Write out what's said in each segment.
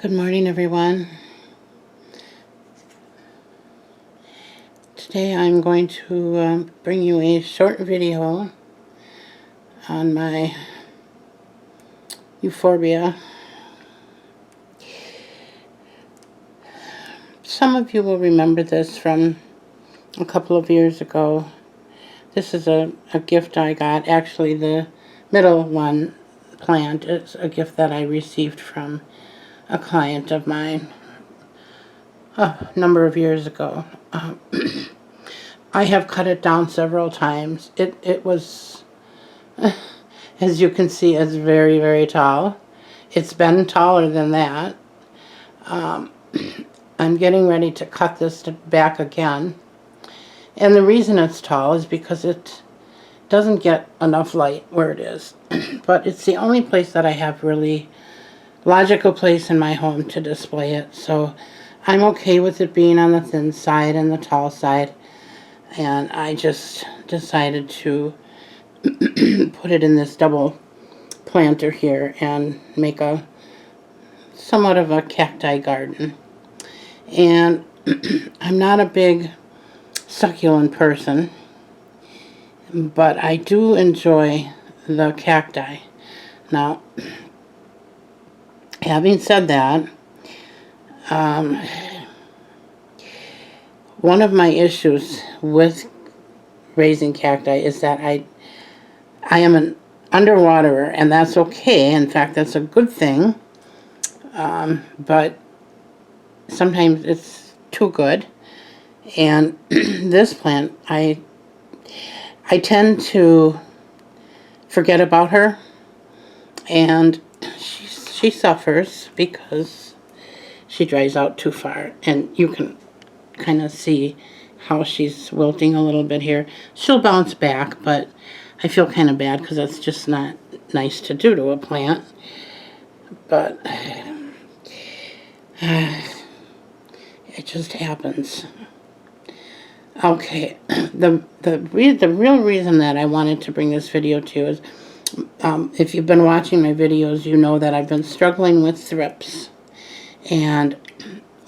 Good morning, everyone. Today I'm going to bring you a short video on my Euphorbia. Some of you will remember this from a couple of years ago. This is a gift I got. Actually, the middle one plant is a gift that I received from a client of mine a number of years ago. I have cut it down several times. It was, as you can see, it's very, very tall. It's been taller than that. I'm getting ready to cut this back again. And the reason it's tall is because it doesn't get enough light where it is. But it's the only place that I have really logical place in my home to display it. So I'm okay with it being on the thin side and the tall side. And I just decided to put it in this double planter here and make a somewhat of a cacti garden. And I'm not a big succulent person, but I do enjoy the cacti. Now, having said that, one of my issues with raising cacti is that I am an underwaterer, and that's okay. In fact, that's a good thing. But sometimes it's too good. And this plant, I tend to forget about her, and she suffers because she dries out too far, and you can kind of see how she's wilting a little bit here. She'll bounce back, but I feel kind of bad because that's just not nice to do to a plant. But it just happens. Okay, the real reason that I wanted to bring this video to you is, if you've been watching my videos, you know that I've been struggling with thrips. And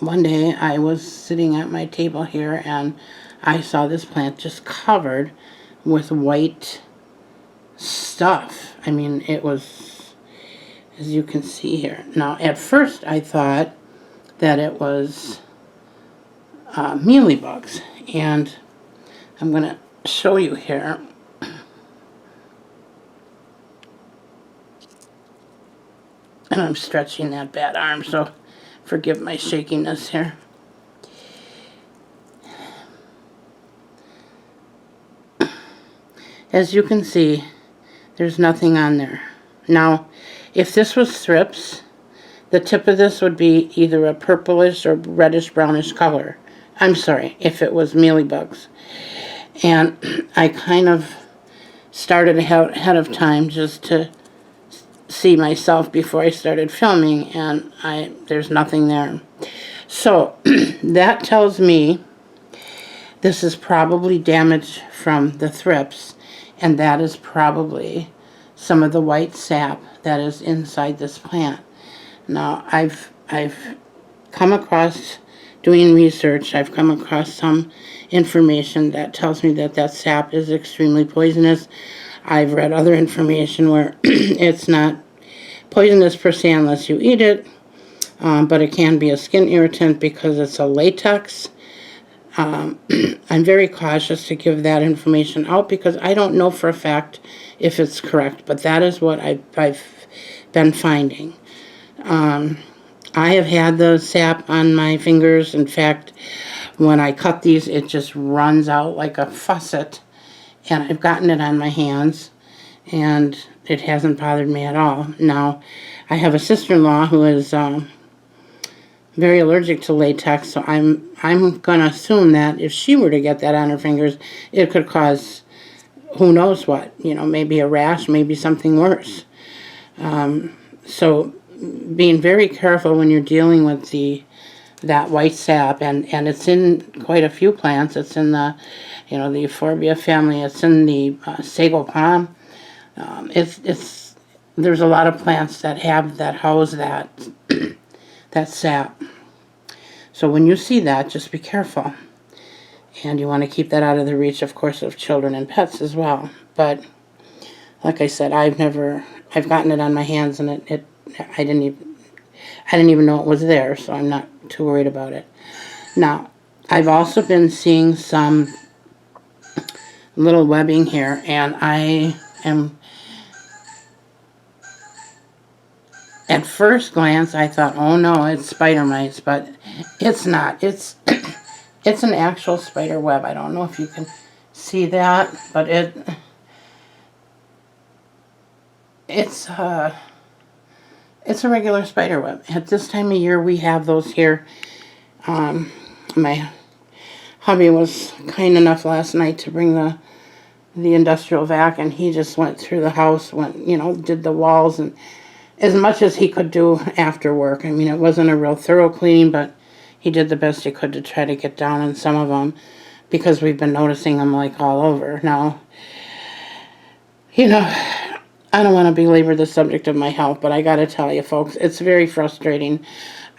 one day I was sitting at my table here and I saw this plant just covered with white stuff. I mean, it was, as you can see here. Now, at first I thought that it was mealybugs. And I'm going to show you here. And I'm stretching that bad arm, so forgive my shakiness here. As you can see, there's nothing on there. Now, if this was thrips, the tip of this would be either a purplish or reddish brownish color. I'm sorry, if it was mealybugs. And I kind of started ahead of time just to see myself before I started filming, and there's nothing there. So that tells me this is probably damage from the thrips, and that is probably some of the white sap that is inside this plant. Now, I've come across, doing research, I've come across some information that tells me that that sap is extremely poisonous. I've read other information where it's not poisonous per se unless you eat it, but it can be a skin irritant because it's a latex. I'm very cautious to give that information out because I don't know for a fact if it's correct, but that is what I've been finding. I have had the sap on my fingers. In fact, when I cut these, it just runs out like a faucet, and I've gotten it on my hands, and it hasn't bothered me at all. Now, I have a sister-in-law who is very allergic to latex, so I'm going to assume that if she were to get that on her fingers, it could cause who knows what, maybe a rash, maybe something worse. So being very careful when you're dealing with that white sap, and it's in quite a few plants. It's in the the Euphorbia family. It's in the sago palm. There's a lot of plants that house that sap. So when you see that, just be careful. And you want to keep that out of the reach, of course, of children and pets as well. But like I said, I've gotten it on my hands, and I didn't even know it was there, so I'm not too worried about it. Now, I've also been seeing some little webbing here, and I am, at first glance, I thought, oh no, it's spider mites, but it's not. It's it's an actual spider web. I don't know if you can see that, but it's a regular spider web. At this time of year, we have those here. My hubby was kind enough last night to bring the industrial vac, and he just went through the house, did the walls, and as much as he could do after work. I mean, it wasn't a real thorough cleaning, but he did the best he could to try to get down on some of them, because we've been noticing them like all over. Now, I don't want to belabor the subject of my health, but I got to tell you, folks, it's very frustrating.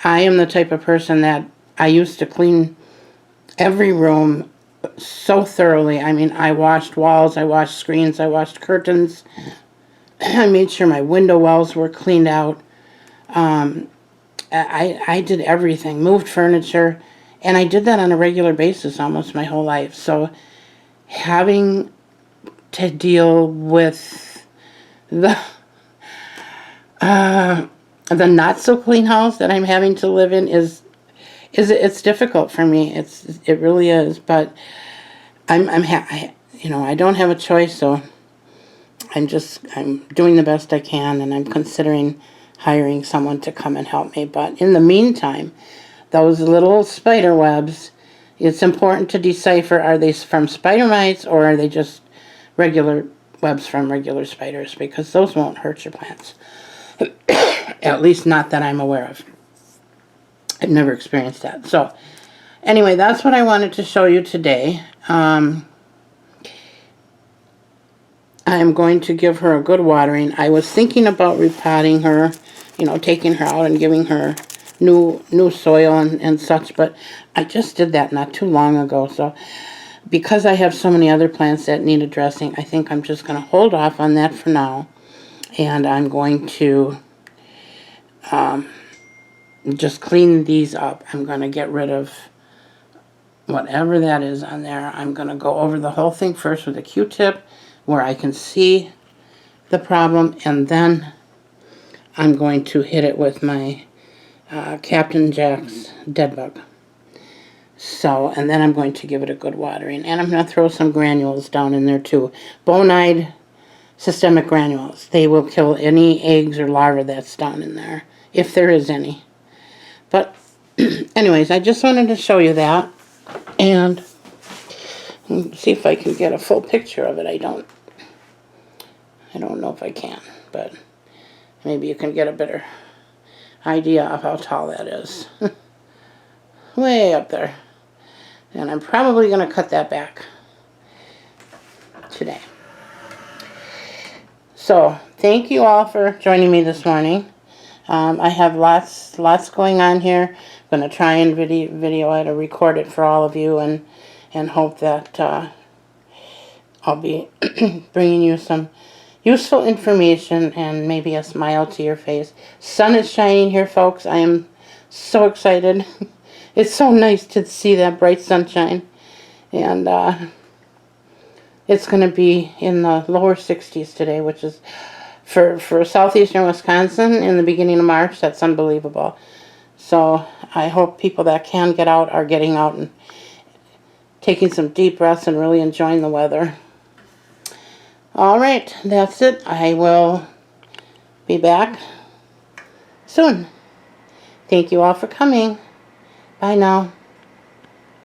I am the type of person that I used to clean every room so thoroughly. I mean, I washed walls, I washed screens, I washed curtains. I made sure my window wells were cleaned out. I did everything, moved furniture, and I did that on a regular basis almost my whole life. So having to deal with the not so clean house that I'm having to live in it's difficult for me. It really is. But I don't have a choice, so I'm doing the best I can, and I'm considering hiring someone to come and help me. But in the meantime, those little spider webs, it's important to decipher, are they from spider mites or are they just regular webs from regular spiders, because those won't hurt your plants. At least not that I'm aware of. I've never experienced that. So anyway, that's what I wanted to show you today. I'm going to give her a good watering. I was thinking about repotting her, taking her out and giving her new soil and such, but I just did that not too long ago. So because I have so many other plants that need addressing, I think I'm just going to hold off on that for now. And I'm going to just clean these up. I'm going to get rid of whatever that is on there. I'm going to go over the whole thing first with a Q-tip where I can see the problem, and then I'm going to hit it with my Captain Jack's Dead Bug. So, and then I'm going to give it a good watering. And I'm going to throw some granules down in there too. Bonide systemic granules. They will kill any eggs or larvae that's down in there, if there is any. But anyways, I just wanted to show you that. And see if I can get a full picture of it. I don't know if I can, but maybe you can get a better idea of how tall that is. Way up there. And I'm probably going to cut that back today. So, thank you all for joining me this morning. I have lots going on here. I'm going to try and video it or record it for all of you, and hope that I'll be bringing you some useful information and maybe a smile to your face. Sun is shining here, folks. I am so excited. It's so nice to see that bright sunshine. And it's going to be in the lower 60s today, which is, for southeastern Wisconsin in the beginning of March, that's unbelievable. So I hope people that can get out are getting out and taking some deep breaths and really enjoying the weather. All right, that's it. I will be back soon. Thank you all for coming. Bye now.